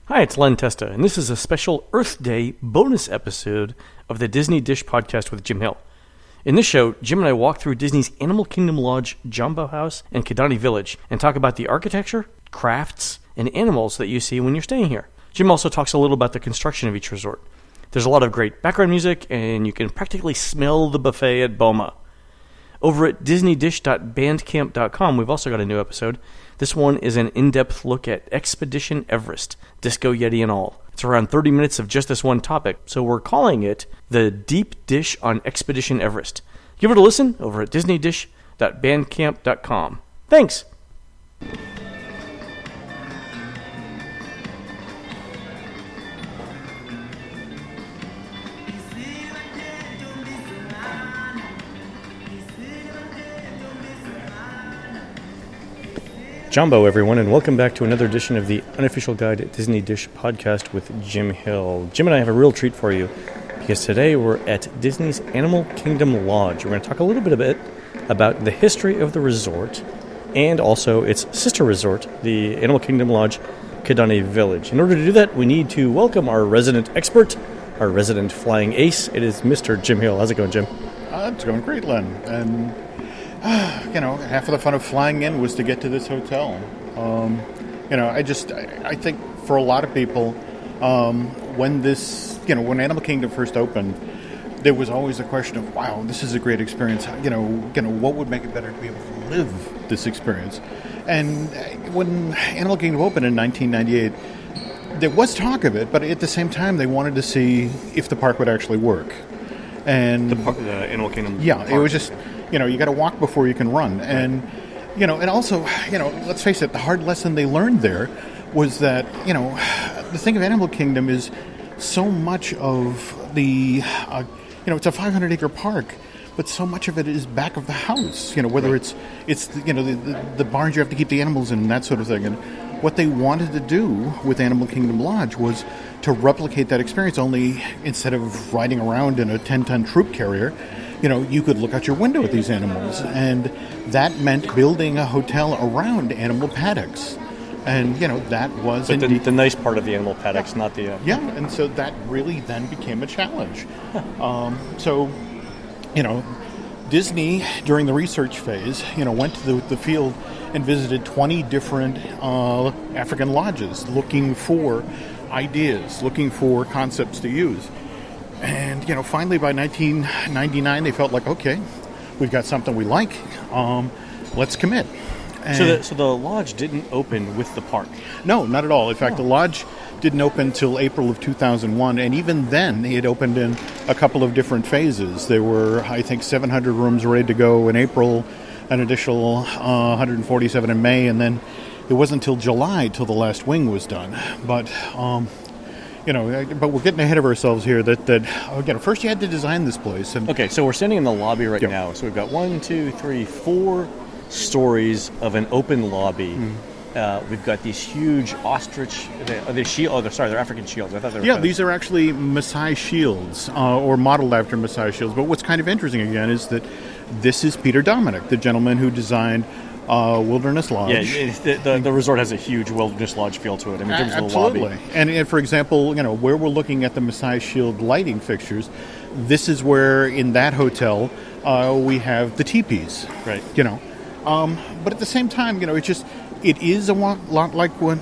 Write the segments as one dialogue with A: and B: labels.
A: Hi, it's Len Testa, and this is a special Earth Day bonus episode of the Disney Dish Podcast with Jim Hill. In this show, Jim and I walk through Disney's Animal Kingdom Lodge, Jambo House, and Kidani Village, and talk about the architecture, crafts, and animals that you see when you're staying here. Jim also talks a little about the construction of each resort. There's a lot of great background music, and you can practically smell the buffet at Boma. Over at disneydish.bandcamp.com, we've also got a new episode. This one is an in-depth look at Expedition Everest, Disco Yeti and all. It's around 30 minutes of just this one topic, so we're calling it the Deep Dish on Expedition Everest. Give it a listen over at disneydish.bandcamp.com. Thanks! Jumbo, everyone, and welcome back to another edition of the Unofficial Guide at Disney Dish Podcast with Jim Hill. Jim and I have a real treat for you because today we're at Disney's Animal Kingdom Lodge. We're going to talk a little bit about the history of the resort and also its sister resort, the Animal Kingdom Lodge, Kidani Village. In order to do that, we need to welcome our resident expert, our resident flying ace. It is Mr. Jim Hill. How's it going, Jim?
B: It's going great, Len. And half of the fun of flying in was to get to this hotel. I think for a lot of people, when Animal Kingdom first opened, there was always a question of, wow, this is a great experience. What would make it better to be able to live this experience? And when Animal Kingdom opened in 1998, there was talk of it, but at the same time, they wanted to see if the park would actually work. And
A: the Animal Kingdom
B: park.
A: It
B: was just, you got to walk before you can run. And, and also, let's face it, the hard lesson they learned there was that, the thing of Animal Kingdom is so much of the, it's a 500-acre park, but so much of it is back of the house, whether
A: right.
B: it's the barns you have to keep the animals in and that sort of thing. And what they wanted to do with Animal Kingdom Lodge was to replicate that experience, only instead of riding around in a 10-ton troop carrier, you could look out your window at these animals. And that meant building a hotel around animal paddocks. And, that was...
A: But the nice part of the animal paddocks, not the...
B: and so that really then became a challenge. Disney, during the research phase, went to the field and visited 20 different African lodges looking for ideas, looking for concepts to use. And, finally by 1999, they felt like, okay, we've got something we like, let's commit.
A: So the lodge didn't open with the park?
B: No, not at all. In fact, the lodge didn't open until April of 2001, and even then it opened in a couple of different phases. There were, I think, 700 rooms ready to go in April, an additional 147 in May, and then it wasn't until July till the last wing was done. But but we're getting ahead of ourselves here. First you had to design this place. And
A: okay, so we're standing in the lobby right now. So we've got 4 stories of an open lobby. We've got these huge ostrich. They're African shields. I thought they were.
B: Yeah, these are actually Maasai shields, or modeled after Maasai shields. But what's kind of interesting again is that this is Peter Dominic, the gentleman who designed Wilderness Lodge.
A: Yeah, the resort has a huge Wilderness Lodge feel to it. I mean, in terms of the lobby.
B: And for example, where we're looking at the Maasai Shield lighting fixtures, this is where in that hotel we have the teepees.
A: Right.
B: But at the same time, it is a lot like Fort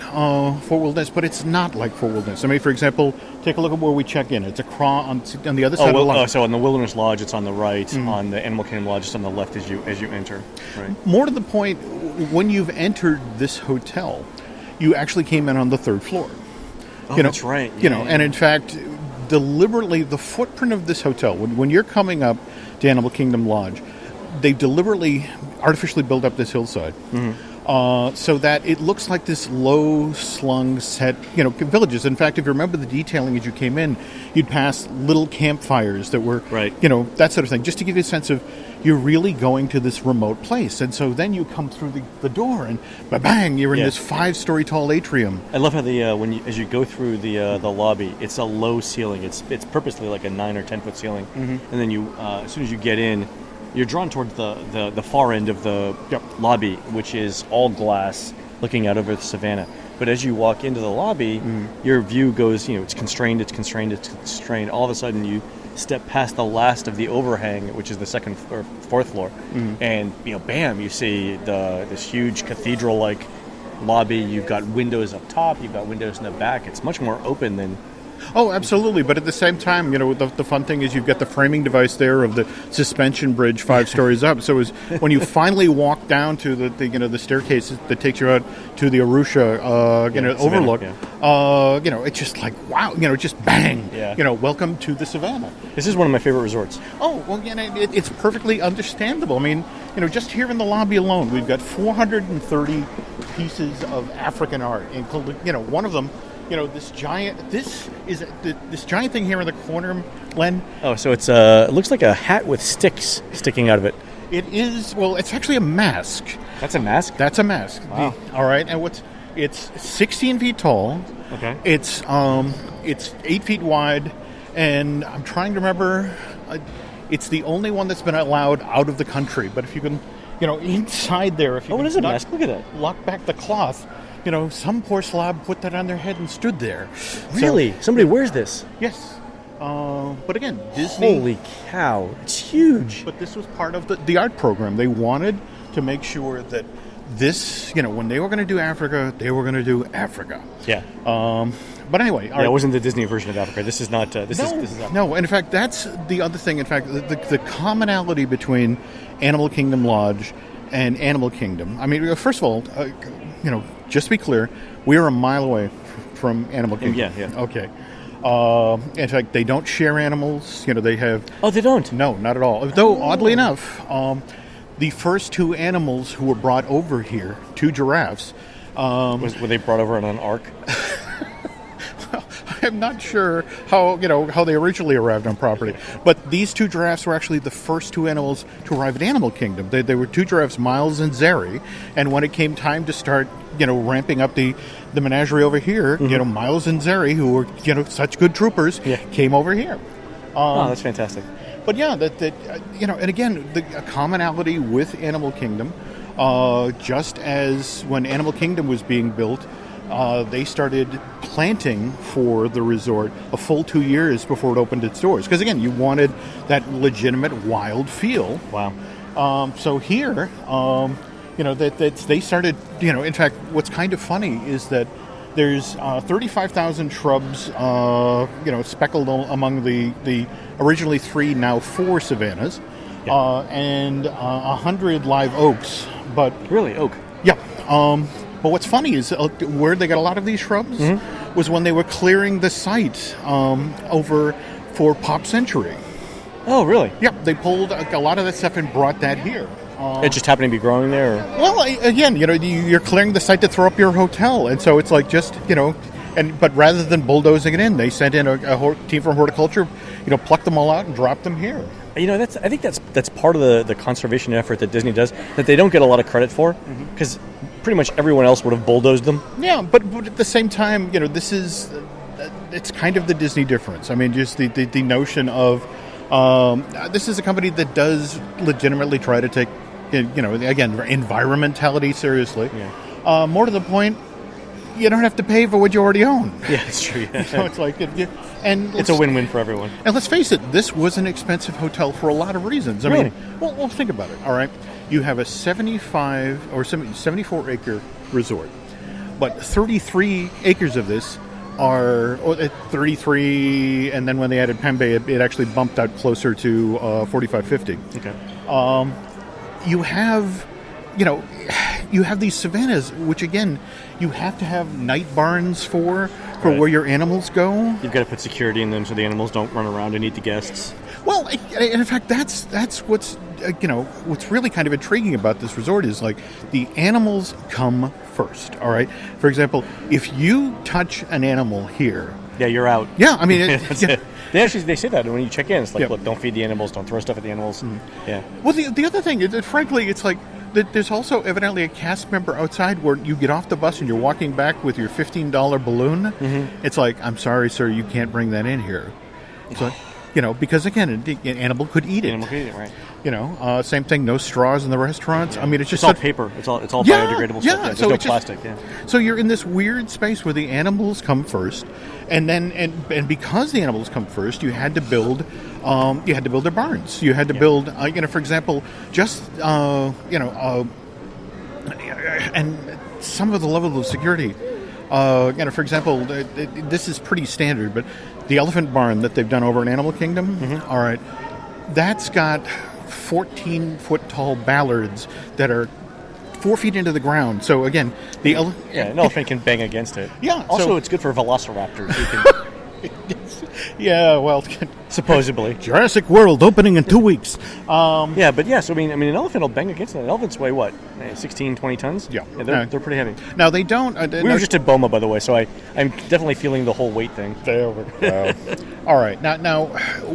B: Wilderness, but it's not like Fort Wilderness. I mean, for example, take a look at where we check in. It's on the other side of the lodge.
A: So on the Wilderness Lodge, it's on the right. On the Animal Kingdom Lodge, it's on the left as you enter. Right.
B: More to the point, when you've entered this hotel, you actually came in on the third floor.
A: Oh, that's right.
B: And in fact, deliberately, the footprint of this hotel, when you're coming up to Animal Kingdom Lodge, they deliberately artificially built up this hillside. So that it looks like this low-slung set, villages. In fact, if you remember the detailing as you came in, you'd pass little campfires that were,
A: right.
B: That sort of thing, just to give you a sense of you're really going to this remote place. And so then you come through the door and bang, you're in this 5-story tall atrium.
A: I love how as you go through the lobby, it's a low ceiling. It's purposely like a 9 or 10 foot ceiling, and then you as soon as you get in, you're drawn towards the far end of the lobby, which is all glass, looking out over the savannah. But as you walk into the lobby, your view goes, it's constrained, it's constrained, it's constrained. All of a sudden, you step past the last of the overhang, which is the second or fourth floor, and bam, you see this huge cathedral-like lobby. You've got windows up top, you've got windows in the back. It's much more open than.
B: Oh, absolutely. But at the same time, the fun thing is you've got the framing device there of the suspension bridge 5 stories up. So when you finally walk down to the staircase that takes you out to the Arusha overlook, it's just like, wow, just bang.
A: Yeah.
B: Welcome to the Savannah.
A: This is one of my favorite resorts.
B: Oh, well, it's perfectly understandable. I mean, just here in the lobby alone, we've got 430 pieces of African art, including, one of them. This giant thing here in the corner, Len.
A: Oh, so it looks like a hat with sticks sticking out of it.
B: It is, well, it's actually a mask.
A: That's a mask?
B: That's a mask.
A: Wow.
B: All right, and it's 16 feet tall.
A: Okay.
B: It's 8 feet wide, and I'm trying to remember, it's the only one that's been allowed out of the country. But if you can, inside there, if you
A: what is a mask? Look at that.
B: Lock back the cloth. Some poor slob put that on their head and stood there.
A: Really? Somebody wears this?
B: Yes. But again, Disney...
A: Holy cow. It's huge.
B: But this was part of the art program. They wanted to make sure that this, when they were going to do Africa, they were going to do Africa.
A: Yeah.
B: But anyway...
A: it wasn't the Disney version of Africa. This is not... This is Africa.
B: No, in fact, that's the other thing. In fact, the commonality between Animal Kingdom Lodge and Animal Kingdom... I mean, first of all, just to be clear, we are a mile away from Animal Kingdom.
A: Yeah.
B: Okay. In fact, they don't share animals. They have...
A: Oh, they don't?
B: No, not at all. Though, oddly enough, the first 2 animals who were brought over here, 2 giraffes...
A: were they brought over on an ark?
B: I'm not sure how they originally arrived on property, but these 2 giraffes were actually the first 2 animals to arrive at Animal Kingdom. They were 2 giraffes, Miles and Zeri, and when it came time to start, ramping up the menagerie over here, Miles and Zeri, who were such good troopers, came over here.
A: That's fantastic.
B: But yeah, and again, the commonality with Animal Kingdom, just as when Animal Kingdom was being built. They started planting for the resort a full 2 years before it opened its doors. Because, again, you wanted that legitimate wild feel.
A: Wow.
B: So here, they started, in fact, what's kind of funny is that there's 35,000 shrubs, speckled among the originally 3, now 4 savannas, and 100 live oaks. But
A: really, oak?
B: Yeah. But what's funny is where they got a lot of these shrubs was when they were clearing the site over for Pop Century.
A: Oh, really?
B: Yeah, they pulled a lot of that stuff and brought that here.
A: It just happened to be growing there? Or?
B: Well, again, you're clearing the site to throw up your hotel, and so it's like just, but rather than bulldozing it in, they sent in a team from horticulture, plucked them all out and dropped them here.
A: I think that's part of the conservation effort that Disney does that they don't get a lot of credit for, because pretty much everyone else would have bulldozed them.
B: Yeah, but at the same time, it's kind of the Disney difference. I mean, just the notion of this is a company that does legitimately try to take, again, environmentality seriously.
A: Yeah.
B: More to the point, you don't have to pay for what you already own.
A: Yeah, it's true. Yeah.
B: So it's like, and
A: it's a win-win for everyone.
B: And let's face it, this was an expensive hotel for a lot of reasons. I mean, well, think about it. All right, you have a 75 or 74-acre resort, but 33 acres of this are 33, and then when they added Pembe, it actually bumped out closer to 45-50.
A: Okay.
B: You have these savannas, which again, you have to have night barns for where your animals go.
A: You've got to put security in them so the animals don't run around and eat the guests.
B: Well, in fact, that's what's what's really kind of intriguing about this resort is like the animals come first. All right. For example, if you touch an animal here,
A: yeah, you're out.
B: Yeah, I mean,
A: they say that when you check in. It's like, look, don't feed the animals, don't throw stuff at the animals. Yeah.
B: Well, the other thing is that, frankly, it's like there's also evidently a cast member outside where you get off the bus and you're walking back with your $15 balloon. It's like, I'm sorry, sir, you can't bring that in here. So, because again, an animal could eat it.
A: Animal could eat it, right?
B: Same thing. No straws in the restaurants. I mean, it's just
A: all paper. It's all biodegradable stuff. Yeah, there's no plastic. Yeah.
B: So you're in this weird space where the animals come first, and then and because the animals come first, you had to build their barns. You had to build, for example, just and some of the level of security. For example, this is pretty standard, but the elephant barn that they've done over in Animal Kingdom, all right, that's got 14-foot tall ballards that are 4 feet into the ground. So again,
A: an elephant can bang against it.
B: Yeah.
A: Also, it's good for velociraptors. You can
B: yeah, well,
A: supposedly.
B: Jurassic World opening in 2 weeks.
A: So an elephant will bang against it. Elephants weigh what, 16, 20 tons?
B: Yeah,
A: they're pretty heavy.
B: Now they don't.
A: We were just at Boma, by the way, so I'm definitely feeling the whole weight thing.
B: All right, now,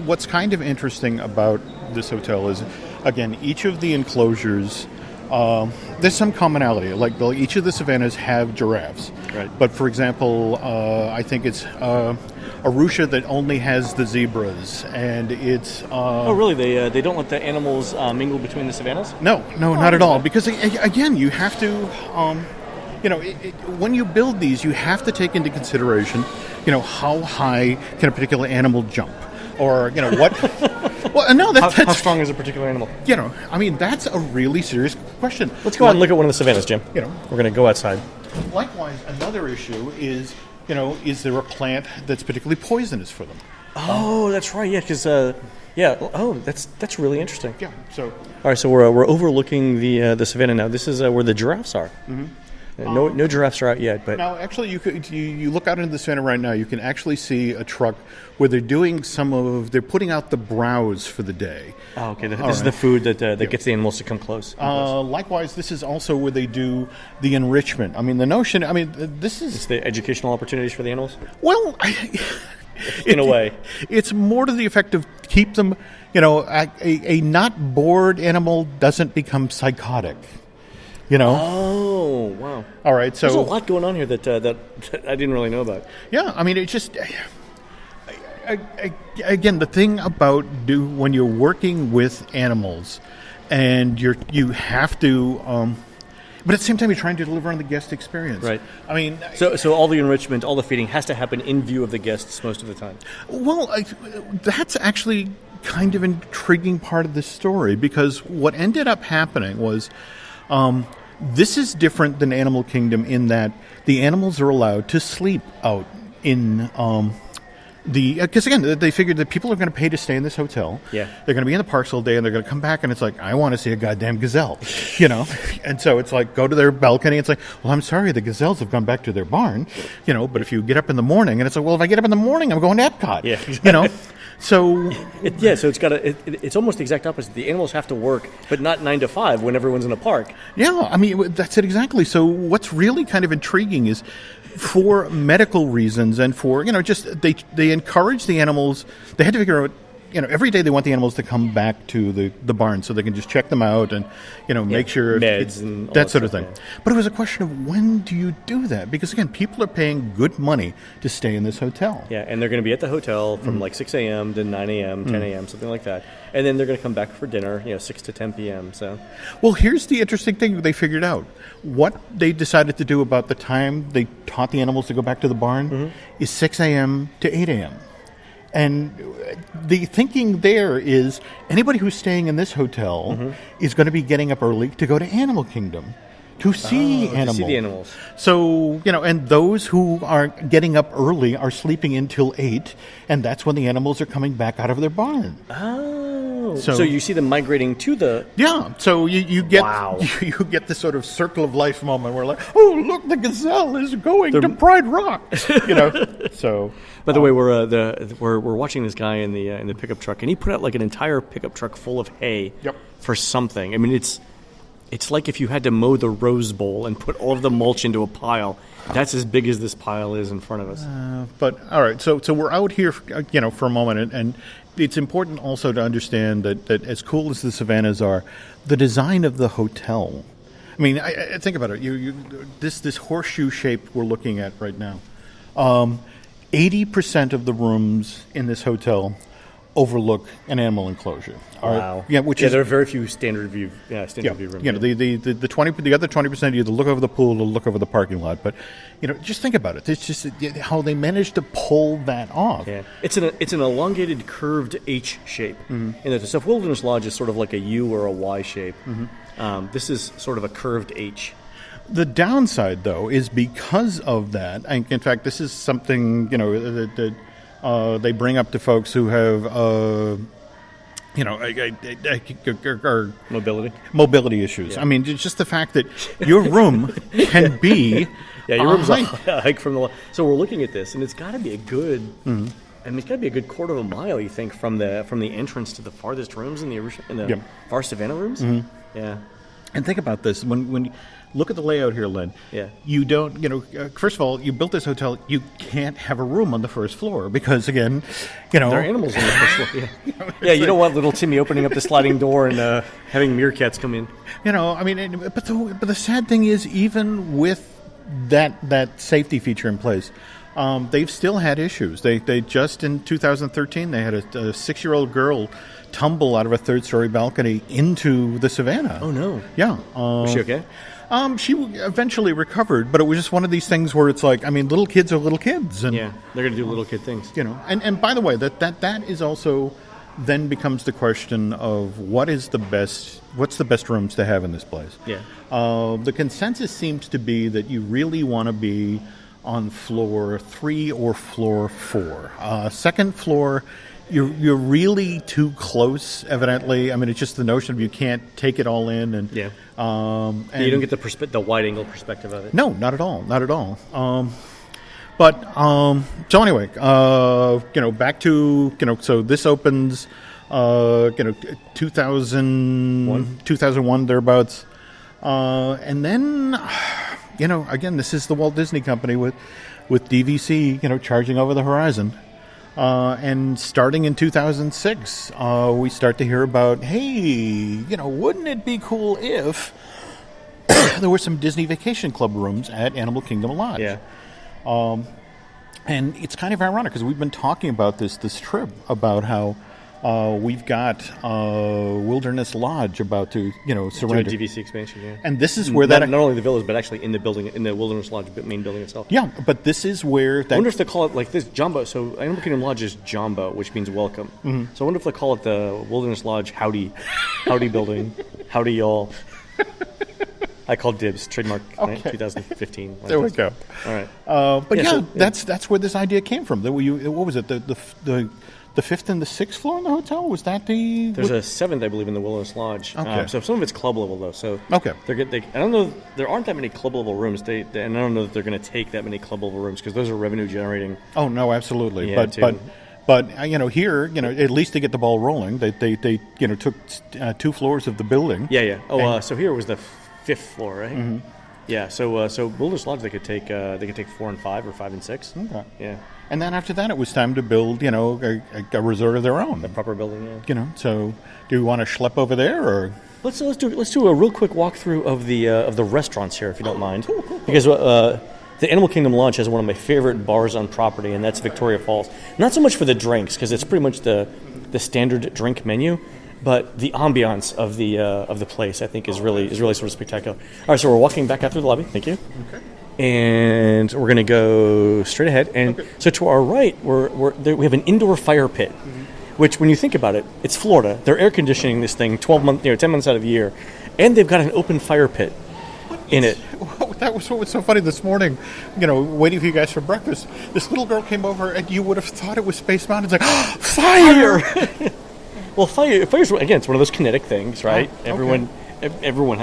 B: what's kind of interesting about this hotel is, again, each of the enclosures. There's some commonality. Like each of the savannas have giraffes.
A: Right.
B: But for example, I think it's Arusha that only has the zebras, and it's.
A: Oh, really? They don't let the animals mingle between the savannas?
B: No, not at all. Because again, you have to. When you build these, you have to take into consideration, how high can a particular animal jump, or what. Well, no, that's
A: how strong is a particular animal?
B: That's a really serious question.
A: Let's go out and look at one of the savannas, Jim. We're going to go outside.
B: Likewise, another issue is, is there a plant that's particularly poisonous for them?
A: Oh, that's right. Yeah, because that's really interesting.
B: Yeah. So.
A: All right, so we're overlooking the savanna now. This is where the giraffes are.
B: Mm-hmm.
A: No giraffes are out yet, but
B: now actually you look out into the center right now. You can actually see a truck where they're putting out the browse for the day.
A: Oh, okay. This is the food that gets the animals to come close.
B: Likewise, this is also where they do the enrichment. This is
A: it's the educational opportunities for the animals.
B: Well,
A: in a way,
B: it's more to the effect of keep them. A not bored animal doesn't become psychotic.
A: Oh, wow.
B: All right, so...
A: There's a lot going on here that I didn't really know about.
B: Yeah, it's just... Again, the thing about when you're working with animals, and you have to... but at the same time, you're trying to deliver on the guest experience.
A: Right.
B: So
A: all the enrichment, all the feeding has to happen in view of the guests most of the time.
B: Well, that's actually kind of an intriguing part of this story, because what ended up happening was... this is different than Animal Kingdom in that the animals are allowed to sleep out in because again, they figured that people are going to pay to stay in this hotel.
A: Yeah.
B: They're going to be in the parks all day, and they're going to come back, and it's like, I want to see a goddamn gazelle, And so it's like, go to their balcony. It's like, well, I'm sorry, the gazelles have gone back to their barn, But if you get up in the morning, and it's like, well, if I get up in the morning, I'm going to Epcot.
A: Yeah.
B: So
A: so it's almost the exact opposite. The animals have to work, but not 9 to 5 when everyone's in a park.
B: Yeah, that's it exactly. So what's really kind of intriguing is, for medical reasons and for just they encourage the animals. They had to figure out. Every day they want the animals to come back to the barn so they can just check them out and, make sure
A: meds and all
B: that sort of thing.
A: Yeah.
B: But it was a question of when do you do that? Because again, people are paying good money to stay in this hotel.
A: Yeah, and they're going to be at the hotel from like 6 a.m. to 9 a.m., 10 a.m., something like that. And then they're going to come back for dinner, 6 to 10 p.m. So,
B: well, here's the interesting thing they figured out. What they decided to do about the time they taught the animals to go back to the barn is 6 a.m. to 8 a.m. And the thinking there is anybody who's staying in this hotel is going to be getting up early to go to Animal Kingdom to see animals.
A: To see the animals.
B: So, and those who are getting up early are sleeping until 8, and that's when the animals are coming back out of their barn.
A: Oh. So you see them migrating to the...
B: Yeah. So you get you get this sort of circle of life moment where like, oh, look, the gazelle is going to Pride Rock. So...
A: By the way, we're watching this guy in the pickup truck, and he put out like an entire pickup truck full of hay for something. It's like if you had to mow the Rose Bowl and put all of the mulch into a pile. That's as big as this pile is in front of us.
B: But all right, so we're out here, for a moment, and it's important also to understand that as cool as the savannas are, the design of the hotel. I think about it. This horseshoe shape we're looking at right now. 80% of the rooms in this hotel overlook an animal enclosure.
A: Wow.
B: Yeah,
A: there are very few standard view rooms.
B: You know, the other 20% either look over the pool or look over the parking lot. But you know, just think about it. It's just how they managed to pull that off.
A: Yeah, it's an elongated, curved H shape. And the Stuff Wilderness Lodge is sort of like a U or a Y shape. This is sort of a curved H.
B: The downside, though, is because of that. And in fact, this is something that they bring up to folks who have. Mobility issues. Yeah. I mean, it's just the fact that your room can be
A: your room's a hike from the. So we're looking at this, and it's got to be a good. I mean, it's got to be a good quarter of a mile, you think, from the entrance to the farthest rooms in the far Savannah rooms. Yeah.
B: And think about this when you look at the layout here, Len.
A: Yeah.
B: You don't, first of all, you built this hotel. You can't have a room on the first floor because, again,
A: there are animals on the first floor. Yeah. You don't want little Timmy opening up the sliding door and having meerkats come in.
B: I mean, but the sad thing is, even with that safety feature in place, they've still had issues. They just in 2013 they had a 6-year-old girl tumble out of a third-story balcony into the Savannah.
A: Oh no!
B: Yeah,
A: was she okay?
B: She eventually recovered, but it was just one of these things where it's like, I mean, little kids are little kids, and
A: yeah, they're going to do little kid things.
B: And by the way, that is also then becomes the question of what's the best rooms to have in this place.
A: Yeah.
B: The consensus seems to be that you really want to be on floor 3 or floor 4. Second floor, you're really too close, evidently. I mean, it's just the notion of you can't take it all in. And
A: yeah. And you don't get the wide-angle perspective of it.
B: No, not at all. Not at all. So anyway, back to, so this opens, 2001, thereabouts. And then, again, this is the Walt Disney Company with DVC, charging over the horizon. And starting in 2006, we start to hear about, hey, wouldn't it be cool if there were some Disney Vacation Club rooms at Animal Kingdom Lodge?
A: Yeah.
B: And it's kind of ironic because we've been talking about this trip about how we've got Wilderness Lodge about to surrender.
A: DVC expansion, yeah.
B: And this is where
A: not only the village, but actually in the building, in the Wilderness Lodge main building itself.
B: Yeah, but this is where
A: I wonder if they call it like this Jumbo. So Animal Kingdom Lodge is Jumbo, which means welcome. So I wonder if they call it the Wilderness Lodge Howdy building, Howdy y'all. I called dibs, trademark,
B: okay.
A: 2015.
B: There we go.
A: All right.
B: That's where this idea came from. What was it? The 5th and the 6th floor in the hotel? Was that the...
A: There's a 7th, I believe, in the Wilderness Lodge.
B: Okay.
A: So some of it's club level, though. So
B: okay.
A: I don't know. There aren't that many club level rooms. And I don't know that they're going to take that many club level rooms because those are revenue generating.
B: Oh, no, absolutely.
A: Yeah,
B: But here, at least to get the ball rolling, they took 2 floors of the building.
A: Yeah. Oh, so here was the 5th floor, right? Mm-hmm. Yeah. So Wilderness Lodge they could take 4 and 5 or 5 and 6.
B: Okay.
A: Yeah.
B: And then after that, it was time to build, a resort of their own.
A: A proper building, yeah.
B: So do we want to schlep over there, or
A: let's do a real quick walkthrough of the restaurants here, if you don't mind, cool. Because the Animal Kingdom Lodge has one of my favorite bars on property, and that's Victoria Falls. Not so much for the drinks, because it's pretty much the standard drink menu, but the ambiance of the place, I think, is really sort of spectacular. All right, so we're walking back out through the lobby. Thank you.
B: Okay.
A: And we're going to go straight ahead. And so to our right, we have an indoor fire pit, which, when you think about it, it's Florida. They're air conditioning this thing 10 months out of the year, and they've got an open fire pit in it.
B: That was what was so funny this morning. Waiting for you guys for breakfast. This little girl came over, and you would have thought it was Space Mountain. It's like, fire!
A: Well, fire's, again, it's one of those kinetic things, right?
B: Okay.
A: Everyone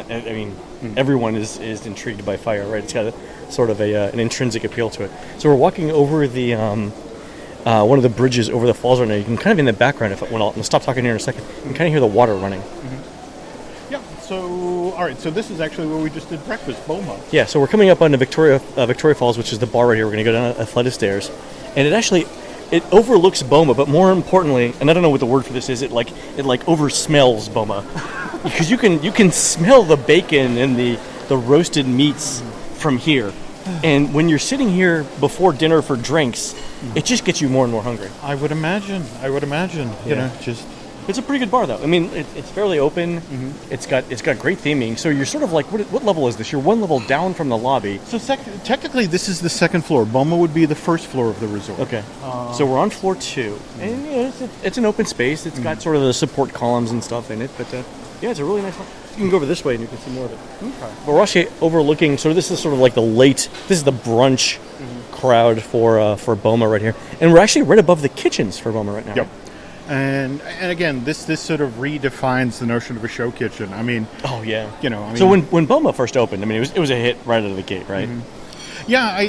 A: is intrigued by fire, right? It's got a sort of an intrinsic appeal to it. So we're walking over the one of the bridges over the falls right now. You can kind of in the background, I'll stop talking here in a second, you can kind of hear the water running.
B: Mm-hmm. Yeah. So all right. So this is actually where we just did breakfast, Boma.
A: Yeah. So we're coming up onto Victoria Falls, which is the bar right here. We're going to go down a flight of stairs, and it overlooks Boma, but more importantly, and I don't know what the word for this is, it over smells Boma. Because you can smell the bacon and the roasted meats from here. And when you're sitting here before dinner for drinks, it just gets you more and more hungry.
B: I would imagine. You know, just.
A: It's a pretty good bar, though. I mean, it's fairly open. It's got great theming. So you're sort of like, what level is this? You're one level down from the lobby.
B: So technically, this is the second floor. Boma would be the first floor of the resort.
A: Okay. So we're on floor 2, and it's an open space. It's got sort of the support columns and stuff in it, but it's a really nice one. You can go over this way and you can see more of it.
B: Okay.
A: But we're actually overlooking. So this is sort of like this is the brunch crowd for Boma right here, and we're actually right above the kitchens for Boma right now.
B: Yep. And again, this sort of redefines the notion of a show kitchen. I mean,
A: So when Boma first opened, I mean, it was a hit right out of the gate, right?
B: Yeah.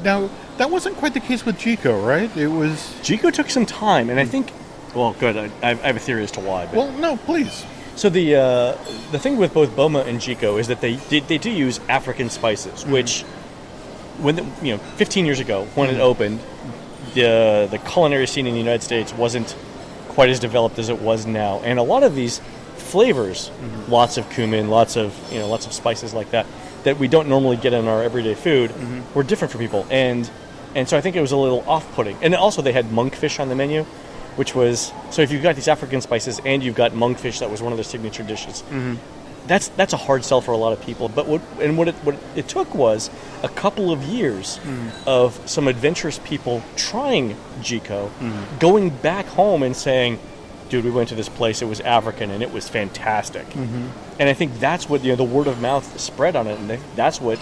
B: Now that wasn't quite the case with Chico, right? It was
A: Chico took some time, and I think, well, good. I have a theory as to why. But.
B: Well, no, please.
A: So the thing with both Boma and Chico is that they do use African spices, which when 15 years ago when it opened. The culinary scene in the United States wasn't quite as developed as it was now, and a lot of these flavors, lots of cumin, lots of spices like that we don't normally get in our everyday food, were different for people, and so I think it was a little off-putting. And also they had monkfish on the menu, which was so if you've got these African spices and you've got monkfish, that was one of their signature dishes. That's a hard sell for a lot of people. But what it took was a couple of years of some adventurous people trying Chico, going back home and saying, "Dude, we went to this place. It was African and it was fantastic." And I think that's what the word of mouth spread on it, and that's what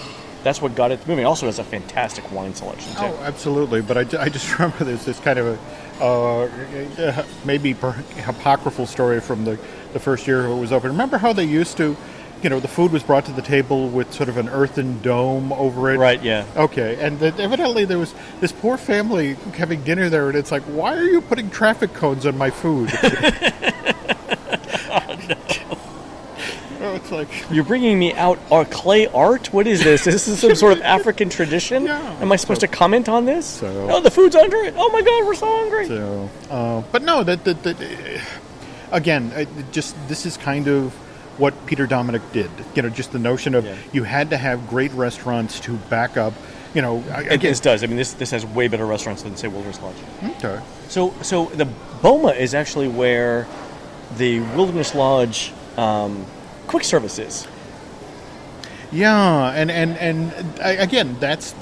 A: got it moving. Also, has a fantastic wine selection too.
B: Oh, absolutely. But I just remember there's this kind of a maybe apocryphal story from the first year it was open. Remember how they used to, the food was brought to the table with sort of an earthen dome over it?
A: Right, yeah.
B: Okay, and evidently there was this poor family having dinner there, and it's like, why are you putting traffic cones on my food? It's like,
A: you're bringing me out clay art? What is this? Is this some sort of African tradition?
B: Yeah.
A: Am I supposed to comment on this?
B: So,
A: the food's under it. Oh my God, we're so hungry.
B: So, but no, again, this is kind of what Peter Dominic did. Just the notion of you had to have great restaurants to back up. Again,
A: this does. I mean, this has way better restaurants than, say, Wilderness Lodge.
B: Okay.
A: So the Boma is actually where the Wilderness Lodge quick service is.
B: Yeah, and again, that's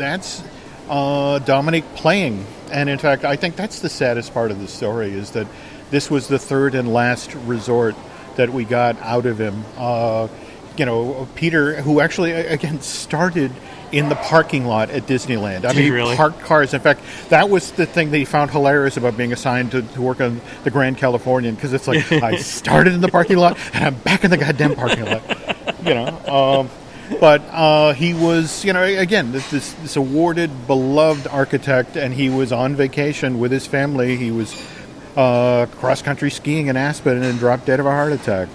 B: Dominic playing, and in fact, I think that's the saddest part of the story is that this was the third and last resort that we got out of him. Peter, who actually again started in the parking lot at Disneyland. I mean, he
A: really?
B: Parked cars. In fact, that was the thing that he found hilarious about being assigned to work on the Grand Californian, because it's like, I started in the parking lot and I'm back in the goddamn parking lot. But he was, again, this awarded, beloved architect, and he was on vacation with his family. He was cross-country skiing in Aspen and dropped dead of a heart attack.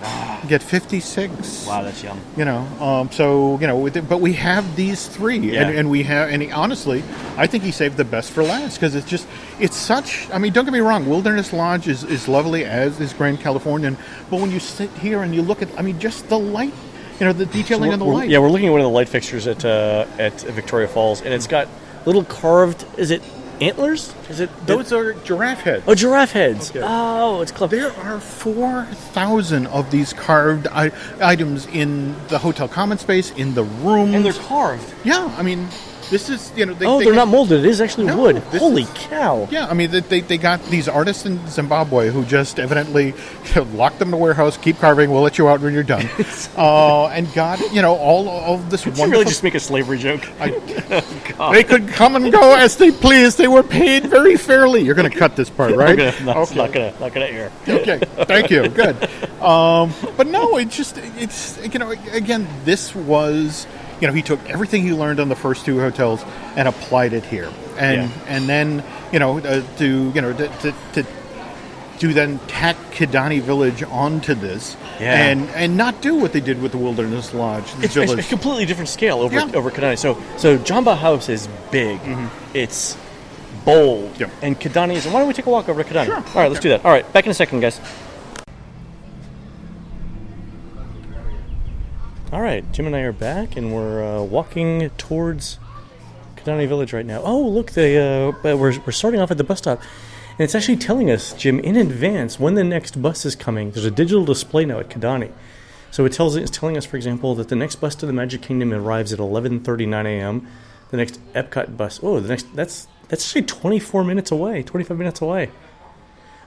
B: Get 56.
A: Wow, that's young.
B: But we have these three, and honestly, I think he saved the best for last, because it's such. I mean, don't get me wrong, Wilderness Lodge is lovely, as is Grand Californian, but when you sit here and you look at, just the light, the detailing on the light.
A: Yeah, we're looking at one of the light fixtures at Victoria Falls, and it's got little carved. Is it antlers? Is it?
B: Those are giraffe heads.
A: Oh, giraffe heads.
B: Okay.
A: Oh, it's clever.
B: There are 4,000 of these carved items in the hotel common space, in the rooms.
A: And they're carved.
B: Yeah, I mean, this is, they're
A: not molded. It is actually wood. Holy cow.
B: Yeah, I mean, they got these artists in Zimbabwe who just evidently locked them in a warehouse, keep carving, we'll let you out when you're done. And got, all of this wonderful...
A: Did you really just make a slavery joke?
B: They could come and go as they pleased. They were paid very fairly. You're going to cut this part, right?
A: Okay. Not gonna air.
B: Okay, thank you. Good. But no, it's again, this was... he took everything he learned on the first two hotels and applied it here, and then to then tack Kidani Village onto this, and not do what they did with the Wilderness Lodge.
A: It's a completely different scale over Kidani. So Jamba House is big, it's bold, and Kidani is. Why don't we take a walk over to Kidani?
B: Sure.
A: All right, let's do that. All right, back in a second, guys. All right, Jim and I are back, and we're walking towards Kidani Village right now. Oh, look, we're starting off at the bus stop. And it's actually telling us, Jim, in advance when the next bus is coming. There's a digital display now at Kidani. So it's telling us, for example, that the next bus to the Magic Kingdom arrives at 11:39 a.m. The next Epcot bus, that's actually 24 minutes away, 25 minutes away.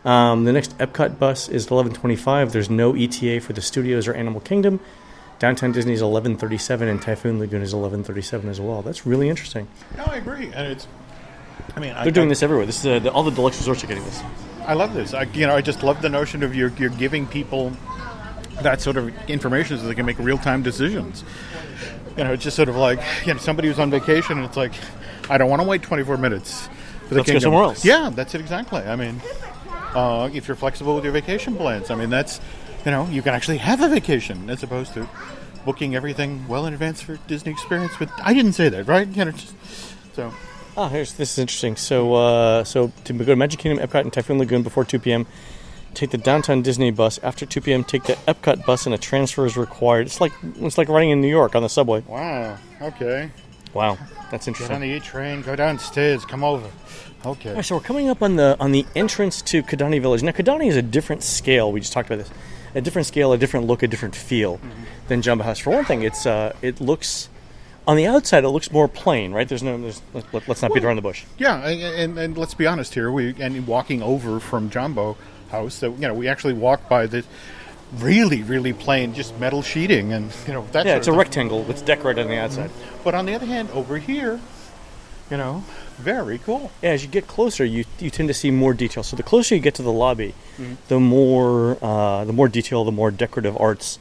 A: The next Epcot bus is 11:25. There's no ETA for the studios or Animal Kingdom. Downtown Disney is 11:37, and Typhoon Lagoon is 11:37 as well. That's really interesting.
B: No, I agree, and
A: they're doing this everywhere. This is all the deluxe resorts are getting this.
B: I love this. I just love the notion of you're giving people that sort of information so they can make real-time decisions. It's just sort of like somebody who's on vacation and it's like, I don't want to wait 24 minutes for the
A: Let's go somewhere else.
B: Yeah, that's it exactly. I mean, if you're flexible with your vacation plans, I mean that's you can actually have a vacation as opposed to booking everything well in advance for Disney experience. But I didn't say that, right? So.
A: This is interesting. So to go to Magic Kingdom, Epcot, and Typhoon Lagoon before 2 p.m., take the Downtown Disney bus. After 2 p.m., take the Epcot bus, and a transfer is required. It's like riding in New York on the subway.
B: Wow. Okay.
A: Wow, that's interesting.
B: Get on the E train, go downstairs, come over. Okay.
A: All right, so we're coming up on the entrance to Kidani Village. Now, Kidani is a different scale. We just talked about this. A different scale, a different look, a different feel than Jumbo House. For one thing, it looks. On the outside, it looks more plain, right? Let's not beat around the bush.
B: Yeah, and let's be honest here. Walking over from Jumbo House, so we actually walked by the really, really plain, just metal sheeting, and that.
A: Yeah, it's a rectangle. It's decorated on the outside.
B: But on the other hand, over here, very cool.
A: Yeah, as you get closer, you tend to see more detail. So the closer you get to the lobby, the more detail, the more decorative arts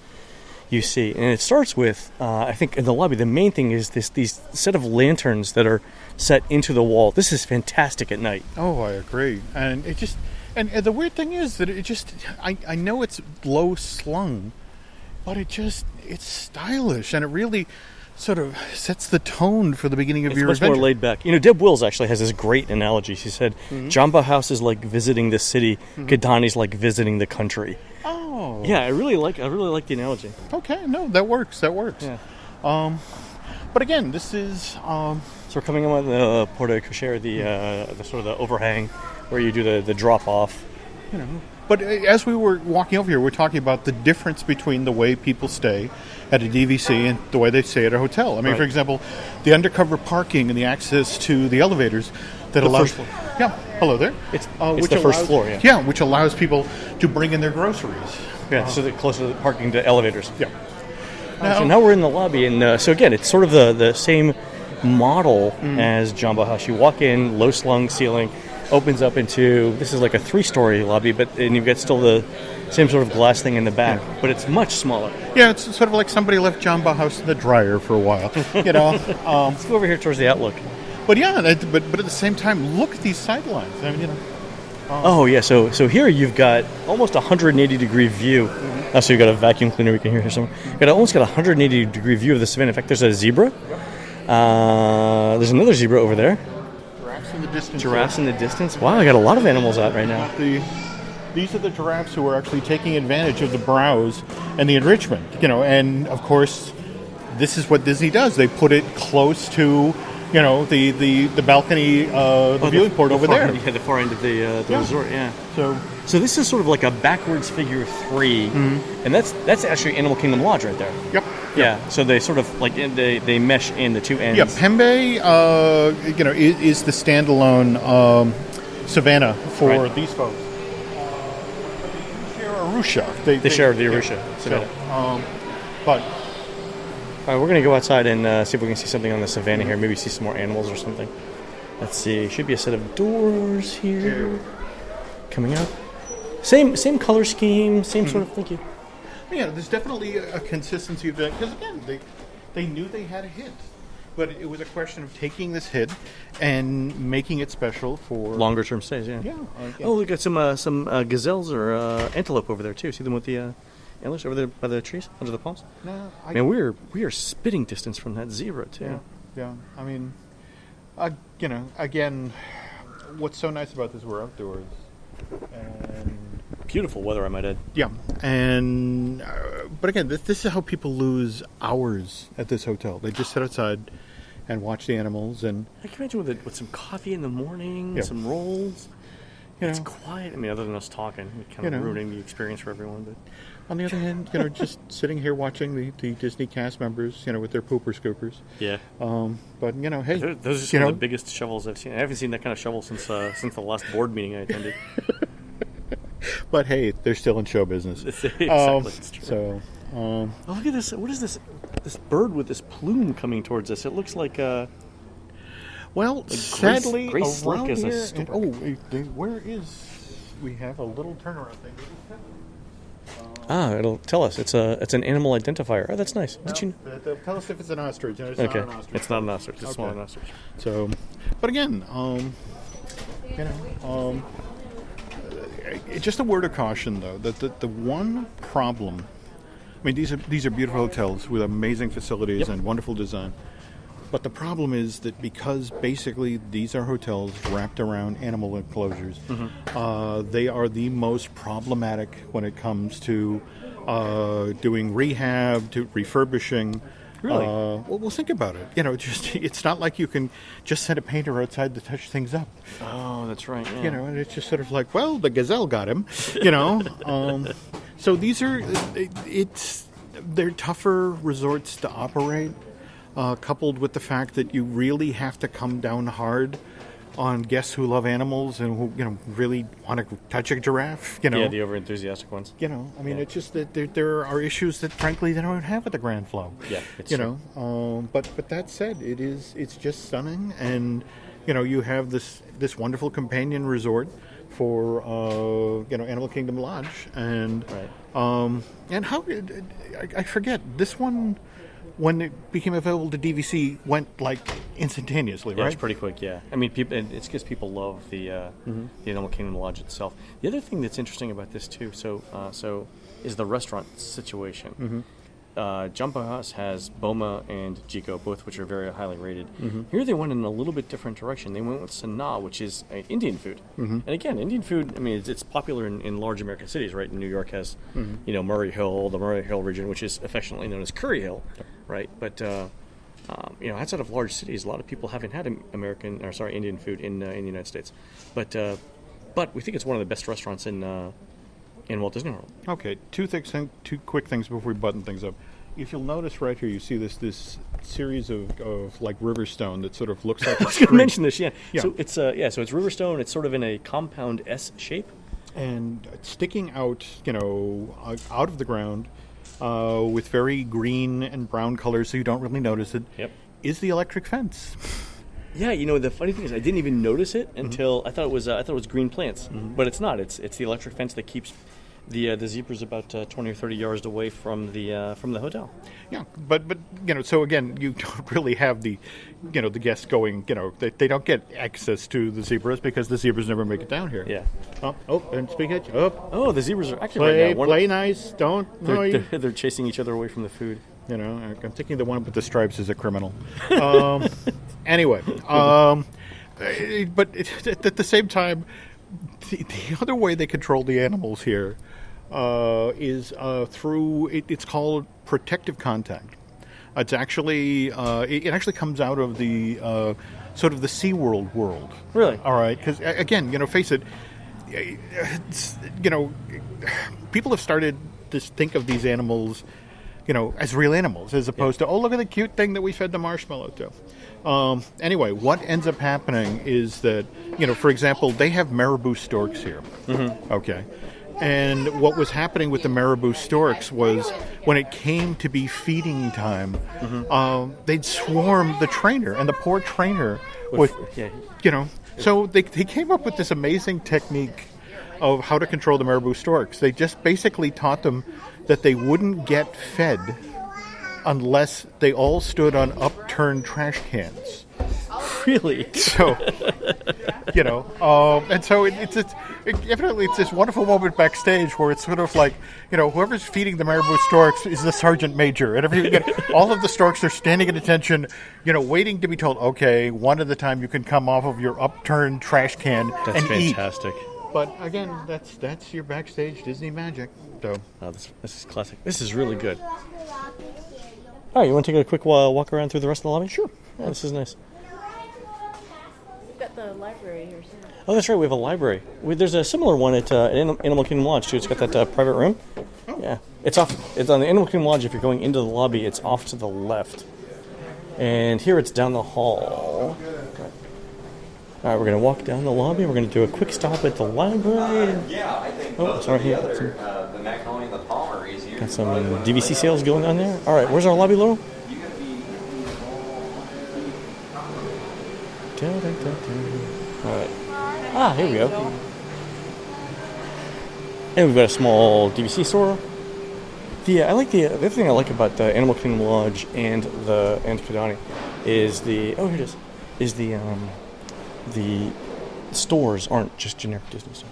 A: you see. And it starts with, I think in the lobby, the main thing is these set of lanterns that are set into the wall. This is fantastic at night.
B: Oh, I agree. And it just, and the weird thing is that it just, I know it's low slung, but it's stylish, and it really sort of sets the tone for the beginning of your adventure.
A: It's much more laid back. Deb Wills actually has this great analogy. She said, Jumbo House is like visiting the city, Kidani's like visiting the country.
B: Oh.
A: Yeah, I really like the analogy.
B: Okay, no, that works.
A: Yeah.
B: But again, this is
A: so we're coming on the Porte Cochere, the sort of the overhang where you do the drop off.
B: But as we were walking over here, we're talking about the difference between the way people stay at a DVC and the way they stay at a hotel. I mean, for example, the undercover parking and the access to the elevators that allows.
A: First floor.
B: Yeah, hello there.
A: It's the first floor. Yeah.
B: Yeah, which allows people to bring in their groceries.
A: Yeah, so they're closer to the parking to elevators.
B: Yeah.
A: So now we're in the lobby, and so again, it's sort of the same model as Jumbo House. You walk in, low slung ceiling, opens up into, this is like a 3-story lobby, and you've got still the same sort of glass thing in the back, but it's much smaller.
B: Yeah, it's sort of like somebody left Jumbo House in the dryer for a while.
A: Let's go over here towards the Outlook.
B: But yeah, but at the same time, look at these sidelines. I mean,
A: Oh yeah, so here you've got almost a 180-degree view. So you've got a vacuum cleaner we can hear here somewhere. You've almost got a 180-degree view of the savannah. In fact, there's a zebra. There's another zebra over there. Giraffes in the distance. Wow, I got a lot of animals out right now.
B: These are the giraffes who are actually taking advantage of the browse and the enrichment. And of course, this is what Disney does. They put it close to, the balcony, the viewing port over there.
A: Yeah, the far end of the resort. Yeah.
B: So
A: this is sort of like a backwards figure 3, and that's actually Animal Kingdom Lodge right there.
B: Yep.
A: Yeah. So they sort of like they mesh in the two ends.
B: Yeah. Pembe, is the standalone savannah for these folks. They share Arusha. They
A: share the Arusha savannah.
B: But.
A: All right, we're going to go outside and see if we can see something on the savannah here. Maybe see some more animals or something. Let's see. Should be a set of doors here. Coming up. Same color scheme, same sort of thinking.
B: Yeah, there's definitely a consistency of that. Because, again, they knew they had a hit. But it was a question of taking this hit and making it special for...
A: longer-term stays, yeah. Oh, we got some gazelles or antelope over there, too. See them with the... antlers over there by the trees, under the palms.
B: No,
A: man, we are spitting distance from that zebra too.
B: Yeah. I mean, again, what's so nice about this? We're outdoors, and
A: beautiful weather, I might add.
B: Yeah, and but again, this is how people lose hours at this hotel. They just sit outside and watch the animals. And
A: I can imagine with some coffee in the morning,
B: Yeah.
A: some rolls.
B: you
A: It's
B: know,
A: quiet. I mean, other than us talking, kind of ruining the experience for everyone. But
B: on the other hand, just sitting here watching the Disney cast members, with their pooper scoopers.
A: yeah,
B: But hey,
A: those are some of the biggest shovels I've seen. I haven't seen that kind of shovel since the last board meeting I attended.
B: but hey, they're still in show business.
A: Exactly, it's true.
B: So,
A: Oh, look at this! What is this? This bird with this plume coming towards us. It looks like
B: well, sadly,
A: Grace Slick
B: around
A: is a
B: here,
A: stork.
B: where is? We have a little turnaround thing.
A: it'll tell us. It's an animal identifier. Oh, that's nice. Did you?
B: They'll tell us if it's an ostrich. It's
A: Okay,
B: not an ostrich.
A: it's not an ostrich. It's a
B: Okay.
A: smaller ostrich.
B: So, but again, just a word of caution though that the one problem. I mean, these are beautiful hotels with amazing facilities
A: Yep.
B: and wonderful design. But the problem is that because basically these are hotels wrapped around animal enclosures, they are the most problematic when it comes to doing rehab, to refurbishing.
A: Really?
B: Well, think about it. It's not like you can just send a painter outside to touch things up.
A: Oh, that's right. Yeah.
B: And it's just sort of like, well, the gazelle got him. So these are they're tougher resorts to operate. Coupled with the fact that you really have to come down hard on guests who love animals and who really want to touch a giraffe.
A: Yeah, the over-enthusiastic ones.
B: It's just that there are issues that frankly they don't have at the Grand Flow.
A: Yeah, it's
B: But that said, it's just stunning, and you have this wonderful companion resort for Animal Kingdom Lodge, and
A: Right.
B: And how I forget this one. When it became available to DVC, went like instantaneously,
A: Yeah,
B: right?
A: it's pretty quick. Yeah, I mean, it's because people love the Animal Kingdom Lodge itself. The other thing that's interesting about this too, so is the restaurant situation. Jumbo House has Boma and Jiko, both which are very highly rated. Here they went in a little bit different direction. They went with Sanaa, which is Indian food. And again, Indian food, I mean, it's popular in large American cities, right? New York has, Murray Hill, the Murray Hill region, which is affectionately known as Curry Hill, right? But, outside of large cities, a lot of people haven't had Indian food in the United States. But we think it's one of the best restaurants in Walt Disney World.
B: Okay, two quick things before we button things up. If you'll notice right here, you see this series of like Riverstone that sort of looks like.
A: I was going to mention this, yeah.
B: Yeah.
A: So it's Riverstone. It's sort of in a compound S shape,
B: and sticking out, out of the ground, with very green and brown colors, so you don't really notice it.
A: Yep.
B: Is the electric fence.
A: Yeah, the funny thing is, I didn't even notice it until I thought it was green plants, but it's not. It's the electric fence that keeps the zebras about 20 or 30 yards away from the hotel.
B: Yeah, but so again, you don't really have the guests going. They don't get access to the zebras because the zebras never make it down here.
A: Yeah.
B: And speak it. Oh,
A: Oh, the zebras are actually right now.
B: play nice. Don't.
A: They're chasing each other away from the food.
B: I'm thinking the one with the stripes is a criminal. Anyway, but at the same time, the other way they control the animals here is through it's called protective contact. It's actually it actually comes out of the sort of the SeaWorld world.
A: Really?
B: All right, because again, face it, people have started to think of these animals, as real animals, as opposed to, oh, look at the cute thing that we fed the marshmallow to. Anyway, what ends up happening is that, for example, they have marabou storks here. Okay. And what was happening with the marabou storks was when it came to be feeding time, they'd swarm the trainer, and the poor trainer would, so they came up with this amazing technique of how to control the marabou storks. They just basically taught them that they wouldn't get fed unless they all stood on upturned trash cans.
A: Really?
B: So, and so evidently it's this wonderful moment backstage where it's sort of like, whoever's feeding the marabou storks is the sergeant major. And all of the storks are standing at attention, waiting to be told, okay, one at a time you can come off of your upturned trash can
A: That's
B: and
A: fantastic.
B: eat. But again, that's your backstage Disney magic. So,
A: this is classic. This is really good. All right, you want to take a quick walk around through the rest of the lobby?
B: Sure.
A: Yeah, this is nice.
C: We've got the library here, too.
A: Oh, that's right. We have a library. There's a similar one at Animal Kingdom Lodge too. It's got that private room. Yeah, it's off. It's on the Animal Kingdom Lodge. If you're going into the lobby, it's off to the left. And here it's down the hall. All right, we're going to walk down the lobby. We're going to do a quick stop at the library.
D: Yeah, I think
A: Oh, sorry.
D: the other, the Magnolia and the Palmer is here.
A: Got some DVC sales going on there. All right, where's our lobby, Laurel?
D: You gotta be.
A: All right. Ah, here we go. And we've got a small DVC store. The other thing I like about the Animal Kingdom Lodge and Kidani is the stores aren't just generic Disney stuff.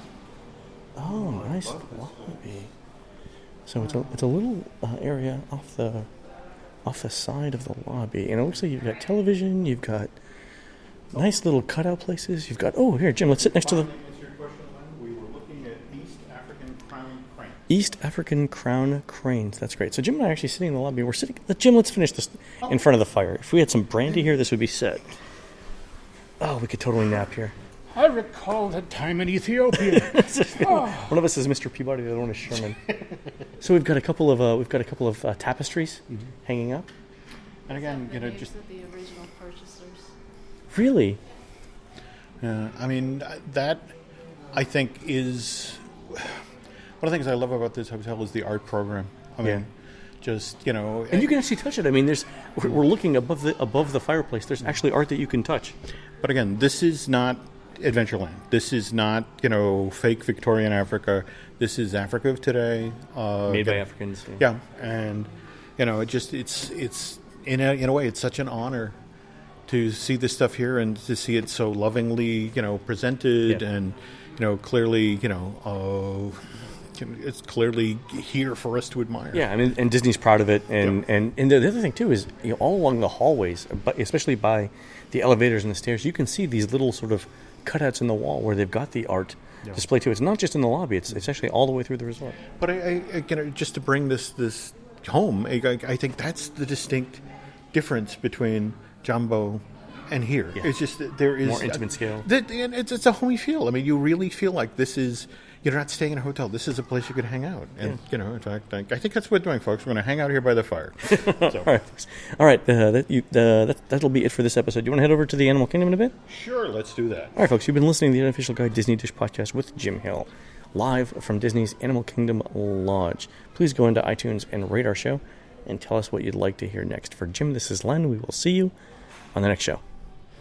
A: Oh, nice lobby. So it's a little area off the side of the lobby, and it looks like you've got television, you've got nice little cutout places, you've got here, Jim, let's sit next to the
B: We were looking at East African crown cranes.
A: East African crown cranes. That's great. So Jim and I are actually sitting in the lobby. We're sitting. Jim, let's finish this in front of the fire. If we had some brandy here, this would be set. Oh, we could totally nap here.
E: I recall that time in Ethiopia.
A: One of us is Mr. Peabody, the other one is Sherman. So we've got a couple of tapestries hanging up.
B: And again, just
C: the original purchasers.
A: Really?
B: I mean, that I think is one of the things I love about this hotel is the art program. I mean,
A: and you can actually touch it. I mean, we're looking above the fireplace. There's actually art that you can touch.
B: But again, this is not Adventureland. This is not fake Victorian Africa. This is Africa of today,
A: made by Africans.
B: Yeah, and it's in a way it's such an honor to see this stuff here and to see it so lovingly presented and clearly it's clearly here for us to admire.
A: Yeah, I mean, and Disney's proud of it, and the other thing too is all along the hallways, but especially by the elevators and the stairs, you can see these little sort of cutouts in the wall where they've got the art displayed too. It's not just in the lobby; it's actually all the way through the resort.
B: But I just to bring this home, I think that's the distinct difference between Jumbo and here.
A: Yeah.
B: It's just that there is
A: more intimate scale.
B: And it's a homey feel. I mean, you really feel like this is. You're not staying in a hotel. This is a place you could hang out. And, in fact, I think that's what we're doing, folks. We're going to hang out here by the fire. So.
A: All right. That'll be it for this episode. Do you want to head over to the Animal Kingdom in a bit?
B: Sure, let's do that.
A: All right, folks. You've been listening to the Unofficial Guide Disney Dish Podcast with Jim Hill, live from Disney's Animal Kingdom Lodge. Please go into iTunes and rate our show and tell us what you'd like to hear next. For Jim, this is Len. We will see you on the next show.